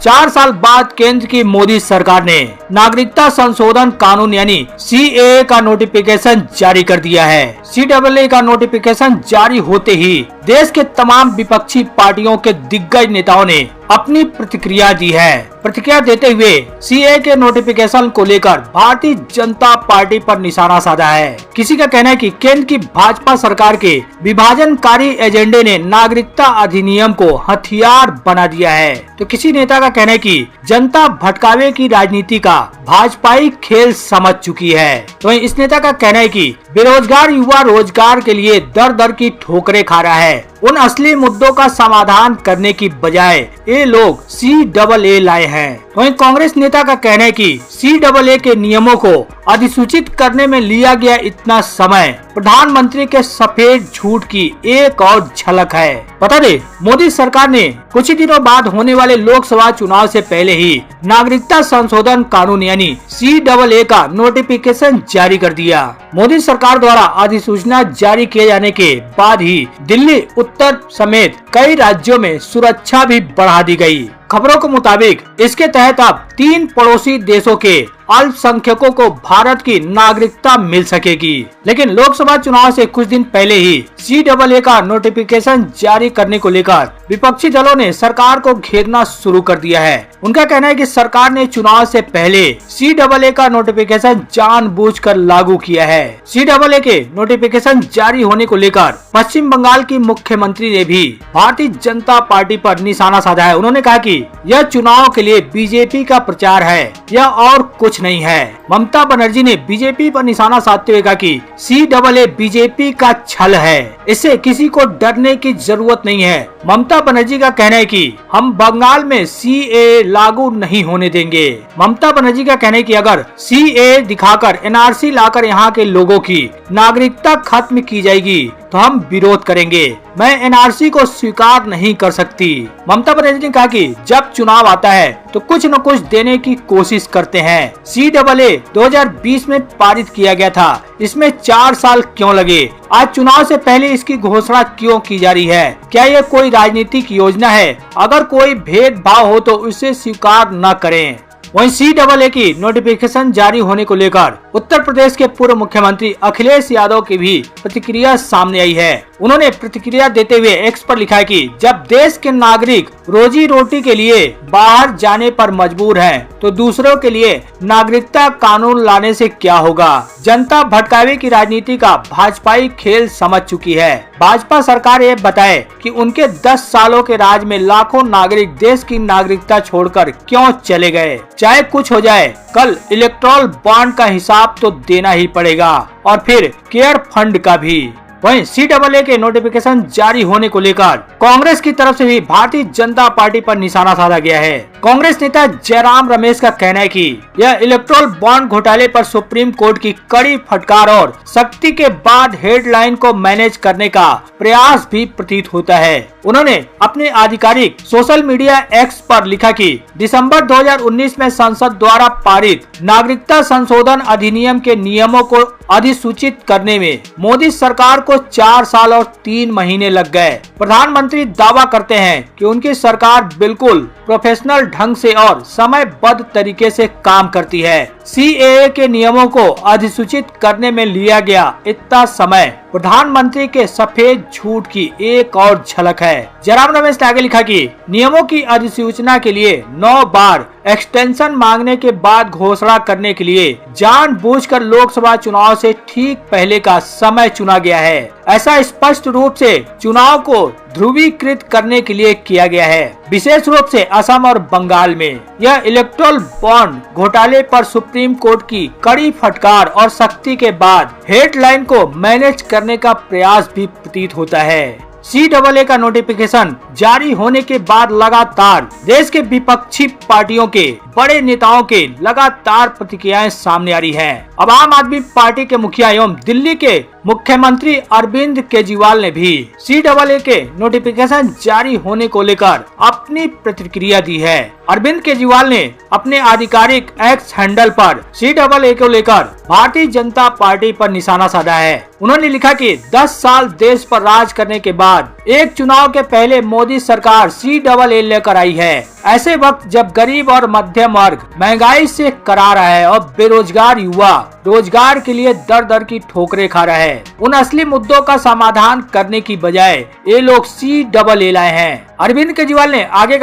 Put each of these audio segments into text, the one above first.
4 साल बाद केंद्र की मोदी सरकार ने नागरिकता संशोधन कानून यानी CAA का नोटिफिकेशन जारी कर दिया है। CAA का नोटिफिकेशन जारी होते ही देश के तमाम विपक्षी पार्टियों के दिग्गज नेताओं ने अपनी प्रतिक्रिया दी है। प्रतिक्रिया देते हुए CAA के नोटिफिकेशन को लेकर भारतीय जनता पार्टी पर निशाना साधा है। किसी का कहना है कि केंद्र की भाजपा सरकार के विभाजनकारी एजेंडे ने नागरिकता अधिनियम को हथियार बना दिया है, तो किसी नेता का कहना है कि जनता भटकावे की राजनीति का भाजपाई खेल समझ चुकी है। तो इस नेता का कहना है कि बेरोजगार युवा रोजगार के लिए दर दर की ठोकरें खा रहा है। उन असली मुद्दों का समाधान करने की बजाय ये लोग CAA लाए हैं। वहीं कांग्रेस नेता का कहना है कि CAA के नियमों को अधिसूचित करने में लिया गया इतना समय प्रधानमंत्री के सफेद झूठ की एक और झलक है। बता दे, मोदी सरकार ने कुछ ही दिनों बाद होने वाले लोकसभा चुनाव से पहले ही नागरिकता संशोधन कानून यानी CAA का नोटिफिकेशन जारी कर दिया। मोदी सरकार द्वारा अधिसूचना जारी किए जाने के बाद ही दिल्ली, उत्तर समेत कई राज्यों में सुरक्षा भी बढ़ा दी गई। खबरों के मुताबिक इसके तहत अब 3 पड़ोसी देशों के अल्पसंख्यकों को भारत की नागरिकता मिल सकेगी। लेकिन लोकसभा चुनाव से कुछ दिन पहले ही CAA का नोटिफिकेशन जारी करने को लेकर विपक्षी दलों ने सरकार को घेरना शुरू कर दिया है। उनका कहना है कि सरकार ने चुनाव से पहले CAA का नोटिफिकेशन जानबूझकर लागू किया है। CAA के नोटिफिकेशन जारी होने को लेकर पश्चिम बंगाल की मुख्यमंत्री ने भी भारतीय जनता पार्टी पर निशाना साधा है। उन्होंने कहा कि यह चुनाव के लिए बीजेपी का प्रचार है, यह और कुछ नहीं है। ममता बनर्जी ने बीजेपी पर निशाना साधते हुए कहा कि CAA बीजेपी का छल है, इससे किसी को डरने की जरूरत नहीं है। ममता बनर्जी का कहना है कि हम बंगाल में CAA लागू नहीं होने देंगे। ममता बनर्जी का कहना है कि अगर CAA दिखाकर NRC लाकर यहाँ के लोगों की नागरिकता खत्म की जाएगी तो हम विरोध करेंगे। मैं NRC को स्वीकार नहीं कर सकती। ममता बनर्जी ने कहा कि जब चुनाव आता है तो कुछ न कुछ देने की कोशिश करते हैं। CAA 2020 में पारित किया गया था, इसमें 4 साल क्यों लगे? आज चुनाव से पहले इसकी घोषणा क्यों की जा रही है? क्या ये कोई राजनीतिक योजना है? अगर कोई भेदभाव हो तो उसे स्वीकार न करें। वहीं CAA की नोटिफिकेशन जारी होने को लेकर उत्तर प्रदेश के पूर्व मुख्यमंत्री अखिलेश यादव की भी प्रतिक्रिया सामने आई है। उन्होंने प्रतिक्रिया देते हुए X पर लिखा है कि जब देश के नागरिक रोजी रोटी के लिए बाहर जाने पर मजबूर हैं, तो दूसरों के लिए नागरिकता कानून लाने से क्या होगा? जनता भटकावे की राजनीति का भाजपाई खेल समझ चुकी है। भाजपा सरकार ये बताए कि उनके 10 सालों के राज में लाखों नागरिक देश की नागरिकता छोड़कर क्यों चले गए। चाहे कुछ हो जाए, कल इलेक्टोरल बॉन्ड का हिसाब तो देना ही पड़ेगा और फिर केयर फंड का भी। वहीं CAA के नोटिफिकेशन जारी होने को लेकर कांग्रेस की तरफ से भी भारतीय जनता पार्टी पर निशाना साधा गया है। कांग्रेस नेता जयराम रमेश का कहना है कि यह इलेक्टोरल बॉन्ड घोटाले पर सुप्रीम कोर्ट की कड़ी फटकार और सख्ती के बाद हेडलाइन को मैनेज करने का प्रयास भी प्रतीत होता है। उन्होंने अपने आधिकारिक सोशल मीडिया X पर लिखा कि दिसंबर 2019 में संसद द्वारा पारित नागरिकता संशोधन अधिनियम के नियमों को अधिसूचित करने में मोदी सरकार को 4 साल और 3 महीने लग गए। प्रधानमंत्री दावा करते हैं कि उनकी सरकार बिल्कुल प्रोफेशनल ढंग से और समयबद्ध तरीके से काम करती है। CAA के नियमों को अधिसूचित करने में लिया गया इतना समय प्रधानमंत्री के सफेद झूठ की एक और झलक है। जयराम रमेश ने आगे लिखा कि नियमों की अधिसूचना के लिए 9 बार एक्सटेंशन मांगने के बाद घोषणा करने के लिए जानबूझकर लोकसभा चुनाव से ठीक पहले का समय चुना गया है। ऐसा स्पष्ट रूप से चुनाव को ध्रुवीकृत करने के लिए किया गया है, विशेष रूप से असम और बंगाल में। यह इलेक्टोरल बॉन्ड घोटाले पर सुप्रीम कोर्ट की कड़ी फटकार और सख्ती के बाद हेडलाइन को मैनेज करने का प्रयास भी प्रतीत होता है। CAA का नोटिफिकेशन जारी होने के बाद लगातार देश के विपक्षी पार्टियों के बड़े नेताओं के लगातार प्रतिक्रियाएं सामने आ रही हैं। अब आम आदमी पार्टी के मुखिया एवं दिल्ली के मुख्यमंत्री अरविंद केजरीवाल ने भी CAA के नोटिफिकेशन जारी होने को लेकर अपनी प्रतिक्रिया दी है। अरविंद केजरीवाल ने अपने आधिकारिक X हैंडल पर CAA को लेकर भारतीय जनता पार्टी पर निशाना साधा है। उन्होंने लिखा कि 10 साल देश पर राज करने के बाद एक चुनाव के पहले मोदी सरकार CAA लेकर आई है। ऐसे वक्त जब गरीब और मध्यम वर्ग महंगाई से करा रहा है और बेरोजगार युवा रोजगार के लिए दर दर की ठोकरें खा रहा है, उन असली मुद्दों का समाधान करने की बजाय ये लोग CAA लाए हैं। अरविंद केजरीवाल ने आगे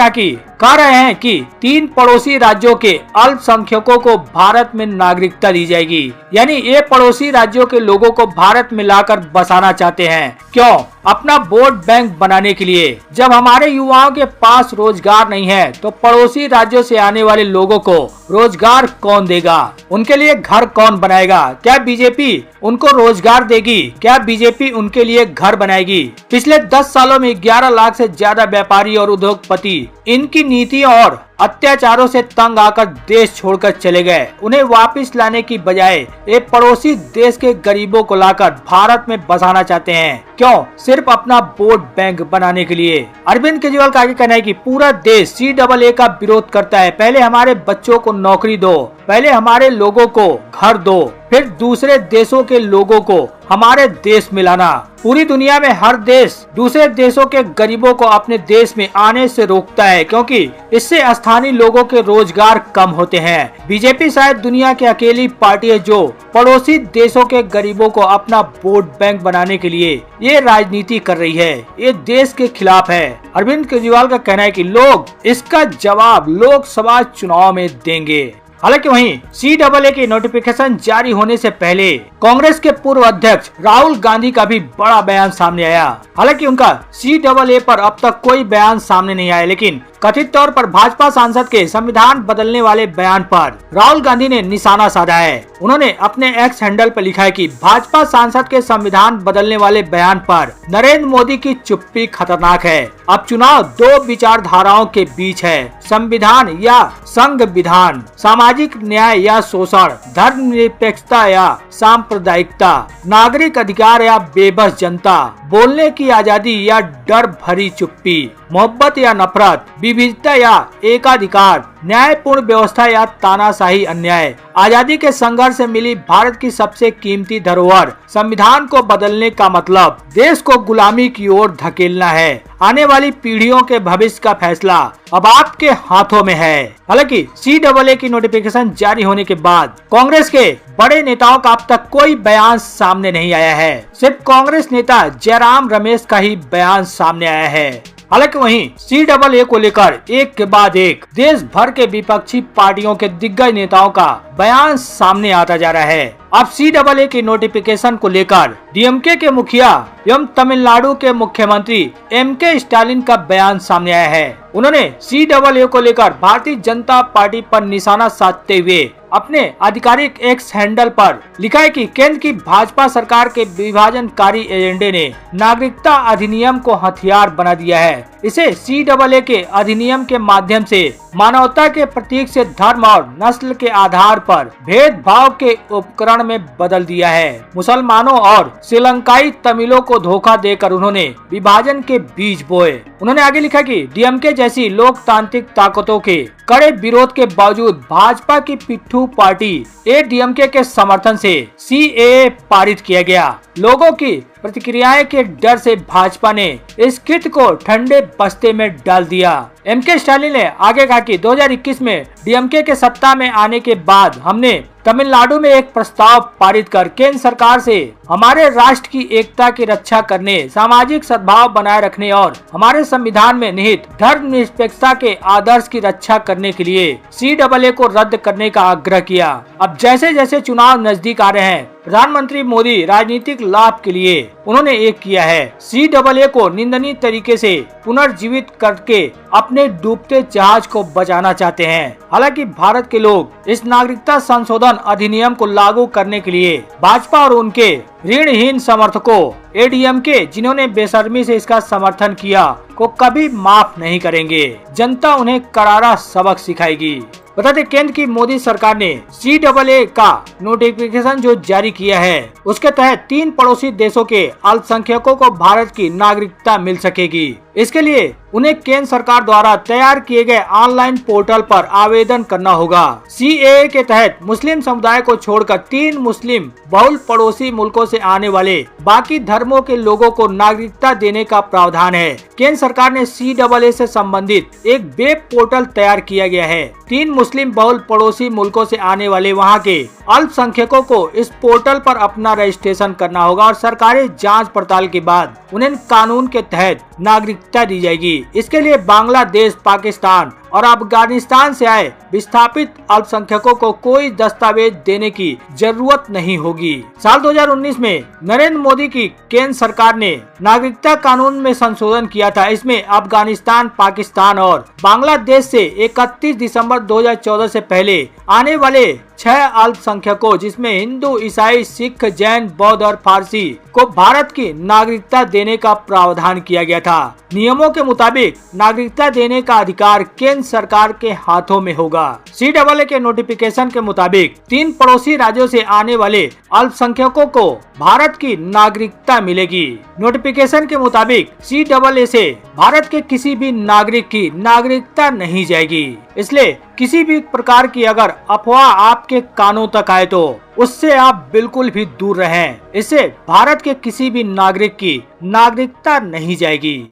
कह रहे हैं कि 3 पड़ोसी राज्यों के अल्पसंख्यकों को भारत में नागरिकता दी जाएगी, यानी ये पड़ोसी राज्यों के लोगों को भारत में लाकर बसाना चाहते हैं। क्यों? अपना वोट बैंक बनाने के लिए। जब हमारे युवाओं के पास रोजगार नहीं है तो पड़ोसी राज्यों से आने वाले लोगों को रोजगार कौन देगा? उनके लिए घर कौन बनाएगा? क्या बीजेपी उनको रोजगार देगी? क्या बीजेपी उनके लिए घर बनाएगी? पिछले 10 सालों में 11 लाख से ज्यादा व्यापारी और उद्योगपति इनकी नीतियों और अत्याचारों से तंग आकर देश छोड़कर चले गए। उन्हें वापस लाने की बजाय एक पड़ोसी देश के गरीबों को लाकर भारत में बसाना चाहते हैं। क्यों? सिर्फ अपना वोट बैंक बनाने के लिए। अरविंद केजरीवाल का आगे कहना है कि पूरा देश CAA का विरोध करता है। पहले हमारे बच्चों को नौकरी दो, पहले हमारे लोगों को घर दो, फिर दूसरे देशों के लोगों को हमारे देश में लाना। पूरी दुनिया में हर देश दूसरे देशों के गरीबों को अपने देश में आने से रोकता है, क्योंकि इससे स्थानीय लोगों के रोजगार कम होते हैं। बीजेपी शायद दुनिया की अकेली पार्टी है जो पड़ोसी देशों के गरीबों को अपना वोट बैंक बनाने के लिए ये राजनीति कर रही है। ये देश के खिलाफ है। अरविंद केजरीवाल का कहना है कि लोग इसका जवाब लोकसभा चुनाव में देंगे। हालांकि वहीं CAA की नोटिफिकेशन जारी होने से पहले कांग्रेस के पूर्व अध्यक्ष राहुल गांधी का भी बड़ा बयान सामने आया। हालांकि उनका CAA पर अब तक कोई बयान सामने नहीं आया, लेकिन कथित तौर पर भाजपा सांसद के संविधान बदलने वाले बयान पर राहुल गांधी ने निशाना साधा है। उन्होंने अपने एक्स हैंडल पर लिखा है कि भाजपा सांसद के संविधान बदलने वाले बयान पर नरेंद्र मोदी की चुप्पी खतरनाक है। अब चुनाव 2 विचारधाराओं के बीच है, संविधान या संघ विधान, सामाजिक न्याय या शोषण, धर्मनिरपेक्षता या सांप्रदायिकता, नागरिक अधिकार या बेबस जनता, बोलने की आजादी या डर भरी चुप्पी, मोहब्बत या नफरत, विविधता या एकाधिकार, न्यायपूर्ण व्यवस्था या तानाशाही अन्याय। आजादी के संघर्ष से मिली भारत की सबसे कीमती धरोहर संविधान को बदलने का मतलब देश को गुलामी की ओर धकेलना है। आने वाली पीढ़ियों के भविष्य का फैसला अब आपके हाथों में है। हालांकि CAA की नोटिफिकेशन जारी होने के बाद कांग्रेस के बड़े नेताओं का अब तक कोई बयान सामने नहीं आया है। सिर्फ कांग्रेस नेता जयराम रमेश का ही बयान सामने आया है। हालांकि वहीं CAA को लेकर एक के बाद एक देश भर के विपक्षी पार्टियों के दिग्गज नेताओं का बयान सामने आता जा रहा है। अब CAA की नोटिफिकेशन को लेकर DMK के मुखिया एवं तमिलनाडु के मुख्यमंत्री MK स्टालिन का बयान सामने आया है। उन्होंने CAA को लेकर भारतीय जनता पार्टी पर निशाना साधते हुए अपने आधिकारिक एक्स हैंडल पर लिखा है कि केंद्र की भाजपा सरकार के विभाजनकारी एजेंडे ने नागरिकता अधिनियम को हथियार बना दिया है। इसे CAA के अधिनियम के माध्यम से मानवता के प्रतीक से धर्म और नस्ल के आधार पर भेदभाव के उपकरण में बदल दिया है। मुसलमानों और श्रीलंकाई तमिलों को धोखा देकर उन्होंने विभाजन के बीज बोए। उन्होंने आगे लिखा कि DMK जैसी लोकतांत्रिक ताकतों के कड़े विरोध के बावजूद भाजपा की पिट्ठू पार्टी ADMK के समर्थन से CAA पारित किया गया। लोगों की प्रतिक्रियाएं के डर से भाजपा ने इस कृत्य को ठंडे बस्ते में डाल दिया। MK स्टालिन ने आगे कहा कि 2021 में DMK के सत्ता में आने के बाद हमने तमिलनाडु में एक प्रस्ताव पारित कर केंद्र सरकार से हमारे राष्ट्र की एकता की रक्षा करने, सामाजिक सद्भाव बनाए रखने और हमारे संविधान में निहित धर्मनिरपेक्षता के आदर्श की रक्षा करने के लिए CAA को रद्द करने का आग्रह किया। अब जैसे जैसे चुनाव नजदीक आ रहे हैं, प्रधानमंत्री मोदी राजनीतिक लाभ के लिए उन्होंने एक किया है, CAA को निंदनीय तरीके से पुनर्जीवित करके अपने डूबते जहाज को बचाना चाहते हैं। हालांकि भारत के लोग इस नागरिकता संशोधन अधिनियम को लागू करने के लिए भाजपा और उनके ऋणहीन समर्थकों ADMK जिन्होंने बेशर्मी से इसका समर्थन किया को कभी माफ नहीं करेंगे। जनता उन्हें करारा सबक सिखाएगी। बता दें, केंद्र की मोदी सरकार ने CAA का नोटिफिकेशन जो जारी किया है उसके तहत 3 पड़ोसी देशों के अल्पसंख्यकों को भारत की नागरिकता मिल सकेगी। इसके लिए उन्हें केंद्र सरकार द्वारा तैयार किए गए ऑनलाइन पोर्टल पर आवेदन करना होगा। CAA के तहत मुस्लिम समुदाय को छोड़कर 3 मुस्लिम बहुल पड़ोसी मुल्कों से आने वाले बाकी धर्मों के लोगों को नागरिकता देने का प्रावधान है। केंद्र सरकार ने CAA से संबंधित एक वेब पोर्टल तैयार किया गया है। 3 मुस्लिम बहुल पड़ोसी मुल्कों से आने वाले वहां के अल्पसंख्यकों को इस पोर्टल पर अपना रजिस्ट्रेशन करना होगा और सरकारी जांच पड़ताल के बाद उन्हें कानून के तहत नागरिकता दी जाएगी। इसके लिए बांग्लादेश, पाकिस्तान और अफगानिस्तान से आए विस्थापित अल्पसंख्यकों को कोई दस्तावेज देने की जरूरत नहीं होगी। साल 2019 में नरेंद्र मोदी की केंद्र सरकार ने नागरिकता कानून में संशोधन किया था। इसमें अफगानिस्तान, पाकिस्तान और बांग्लादेश से 31 दिसंबर 2014 से पहले आने वाले 6 अल्पसंख्यकों जिसमें हिंदू, ईसाई, सिख, जैन, बौद्ध और फारसी को भारत की नागरिकता देने का प्रावधान किया गया था। नियमों के मुताबिक नागरिकता देने का अधिकार केंद्र सरकार के हाथों में होगा। CAA के नोटिफिकेशन के मुताबिक 3 पड़ोसी राज्यों से आने वाले अल्पसंख्यकों को भारत की नागरिकता मिलेगी। नोटिफिकेशन के मुताबिक CAA से भारत के किसी भी नागरिक की नागरिकता नहीं जाएगी। इसलिए किसी भी प्रकार की अगर अफवाह आपके कानों तक आए तो उससे आप बिल्कुल भी दूर रहें। इससे भारत के किसी भी नागरिक की नागरिकता नहीं जाएगी।